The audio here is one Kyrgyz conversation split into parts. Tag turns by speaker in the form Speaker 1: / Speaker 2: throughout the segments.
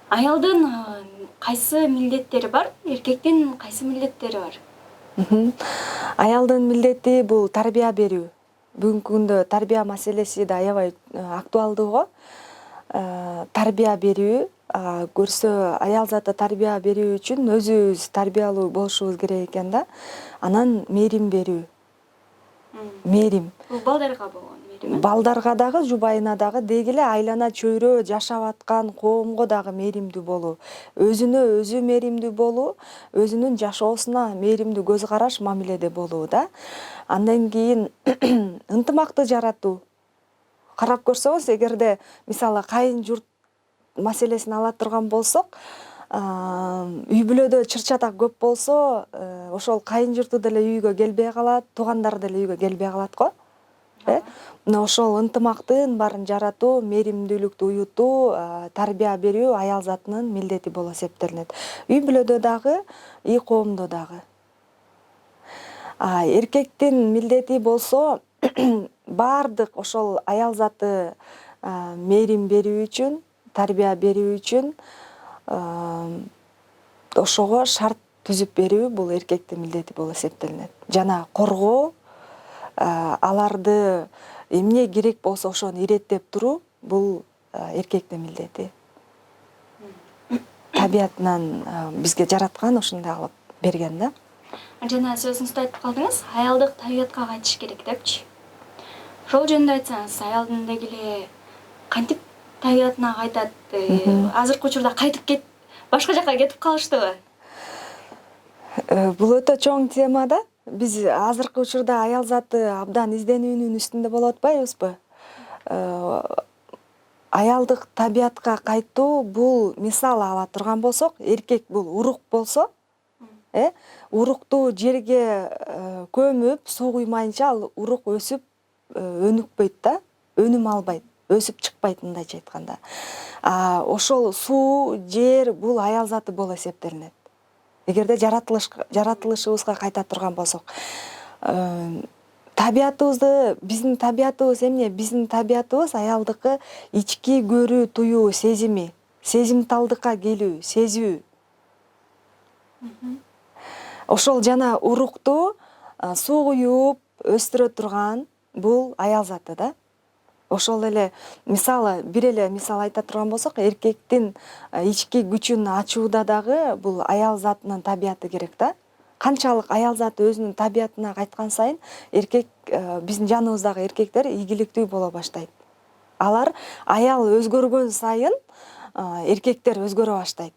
Speaker 1: Аялдын кайсы милдеттери бар, эркектин кайсы милдеттери бар?
Speaker 2: Аялдын милдети бул тарбия берүү. Бүгүнкү күндө тарбия маселеси да аябай актуалдуу го. Тарбия берүү, көрсө аял заты тарбия берүү үчүн өзүбүз тарбиялуу болушубуз керек экен да. Анан мээрим берүү. Мээрим.
Speaker 1: Бул балдарга болгон мээрим.
Speaker 2: Балдарга дагы, жубайына дагы, деги эле айлана чөйрө жашап аткан коомго дагы мээримдүү болуу. Өзүнө өзү мээримдүү болуу, өзүнүн жашоосуна мээримдүү көз караш мамиледе болуу да. Андан кийин ынтымакты жаратуу. Карап көрсөңүз, эгерде мисалы кайын журт маселесин ала турган болсок, үй бүлөдө чыр чатак көп болсо, ошол кайын журту деле үйгө келбей калат, туугандары деле үйгө келбей калат го. Мына ошол ынтымактын баарын жаратуу, мээримдүүлүктү уютуу, тарбия берүү аял затынын милдети болуп эсептелинет. Үй бүлөдө дагы, үй коомдо дагы. Эркектин милдети болсо баардык ошол аял заты мээрим берүү үчүн, тарбия берүү үчүн ошого шарт түзүп берүү бул эркектин милдети болуп эсептелинет. Жана коргоо, аларды эмне керек болсо ошону иреттеп туруу бул эркектин милдети. Табиятынан бизге жараткан ушундай кылып берген да.
Speaker 1: Жана сөзүңүздө айтып калдыңыз, аялдык табиятка кайтыш керек депчи. Ошол жөнүндө айтсаңыз, аялдын деги эле кантип табиятына кайтат? Азыркы учурда кайтып башка жака кетип калыштыбы?
Speaker 2: Бул өтө чоң тема да. Биз азыркы учурда аял заты абдан изденүүнүн үстүндө болуп атпайбызбы? Аялдык табиятка кайтуу бул, мисал ала турган болсок, эркек бул урук болсо, урукту жерге көмүп, суу куймайынча ал урук өсүп өнүкпөйт да, өнүм албайт, өсүп чыкпайт мындайча айтканда. Ошол суу, жер бул аял заты болуп эсептелинет. Эгерде жаратылышыбызга кайта турган болсок, табиятыбызды, биздин табиятыбыз эмне? Биздин табиятыбыз аялдыкы ички көрүү, туюу, сезими, сезимталдыкка келүү, сезүү. Ошол жана урукту суу куюп өстүрө турган бул аял заты да. Ошол эле мисалы, бир эле мисал айта турган болсок, эркектин ички күчүн ачууда дагы бул аял затынын табияты керек да. Канчалык аял заты өзүнүн табиятына кайткан сайын, эркек, биздин жаныбыздагы эркектер ийгиликтүү боло баштайт. Алар аял өзгөргөн сайын эркектер өзгөрө баштайт.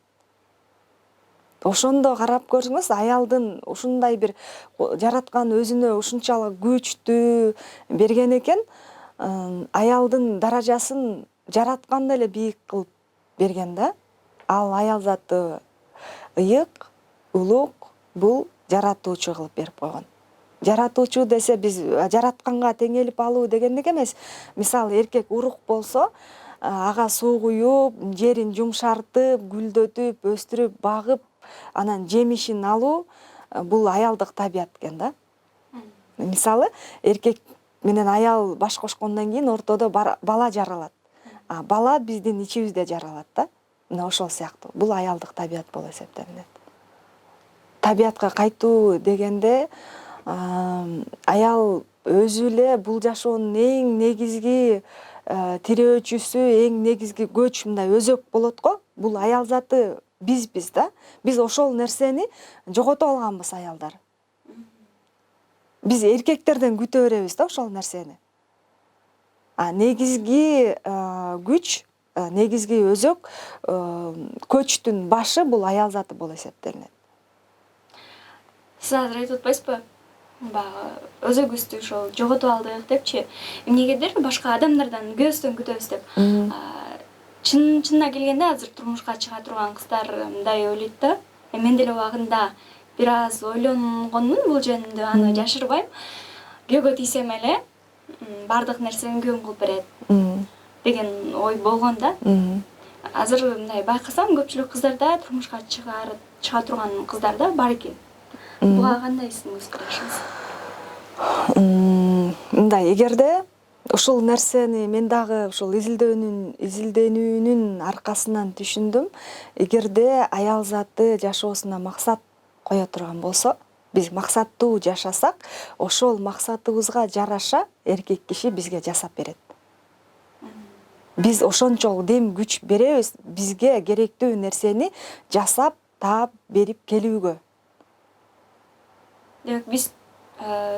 Speaker 2: Ошондо карап көрсөңүз, аялдын ушундай бир жараткан өзүнө ушунчалык күчтүү берген экен, аялдын даражасын жаратканда эле бийик кылып берген да. Ал аял заты ыйык, улук, бул жаратуучу кылып берип койгон. Жаратуучу десе биз жаратканга теңелип алуу дегендик эмес. Мисалы, эркек урук болсо, ага суу куюп, жерин жумшартып, гүлдөтүп, өстүрүп, багып, анан жемишин алуу бул аялдык табият экен да. Мисалы, эркек менен аял баш кошкондон кийин ортодо бала жаралат. Бала биздин ичибизде жаралат да. Мына ошол сыяктуу. Бул аялдык табият болуп эсептелинет. Табиятка кайтуу дегенде, аял өзү эле бул жашоонун эң негизги тирөөчүсү, эң негизги көч, мындай өзөк болот го. Бул аял заты бизбиз да. Биз ошол нерсени жогото алганбыз, аялдар. Биз эркектерден күтө беребиз да ошол нерсени. Негизги күч, негизги өзөк, көчтүн башы бул аял заты болуп эсептелинет.
Speaker 1: Сиз азыр айтып атпайсызбы? Баягы өзөгүбүздү ошол жоготуп алдык депчи. Эмнегедир башка адамдардан көбөстөн күтөбүз деп. Чынына келгенде азыр турмушка чыга турган кыздар мындай ойлойт да. Мен деле убагында бир аз ойлонгонмун бул жөнүндө, аны жашырбайм. Күйөөгө тийсем эле бардык нерсени күйөөм кылып берет деген ой болгон да. Азыр мындай байкасам, көпчүлүк кыздарда турмушка чыга турган кыздарда бар экен. Буга кандай сиздин көз карашыңыз?
Speaker 2: Мындай, эгерде ушул нерсени мен дагы ушул изилденүүнүн аркасынан түшүндүм. Эгерде аял заты жашоосуна максат кое турган болсо, биз максаттуу жашасак, ошол максатыбызга жараша эркек киши бизге жасап берет. Биз ошончолук дем күч беребиз бизге керектүү нерсени жасап, таап берип келүүгө.
Speaker 1: Демек биз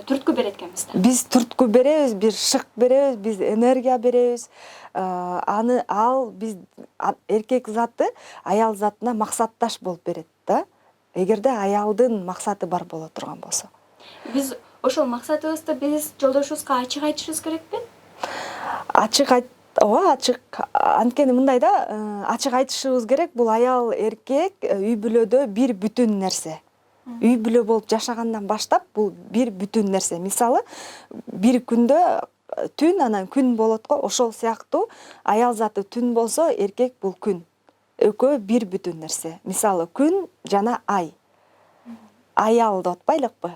Speaker 1: түрткү берет экенбиз да.
Speaker 2: Биз түрткү беребиз, бир шык беребиз, биз энергия беребиз. Биз эркек заты аял затына максатташ болуп берет да. Эгерде аялдын максаты бар боло турган болсо.
Speaker 1: Биз ошол максатыбызды биз жолдошубузга ачык айтышыбыз керекпи?
Speaker 2: Ооба, ачык. Анткени мындай да, ачык айтышыбыз керек. Бул аял эркек үй бүлөдө бир бүтүн нерсе. Үй бүлө болуп жашагандан баштап бул бир бүтүн нерсе. Мисалы, бир күндө түн, анан күн болот го. Ошол сыяктуу аял заты түн болсо, эркек бул күн. Экөө бир бүтүн нерсе. Мисалы, күн жана ай. Аял деп атпайлыкпы?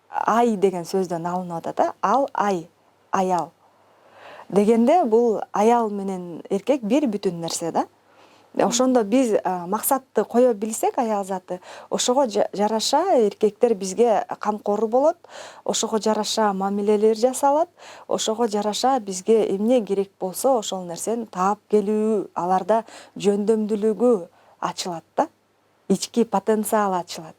Speaker 2: Ай деген сөздөн алынып атат да. Ал ай, аял. Дегенде бул аял менен эркек бир бүтүн нерсе да. Ошондо биз максатты кое билсек аял заты, ошого жараша эркектер бизге камкор болот, ошого жараша мамилелер жасалат, ошого жараша бизге эмне керек болсо ошол нерсени таап келүү, аларда жөндөмдүүлүгү ачылат да. Ички потенциал ачылат.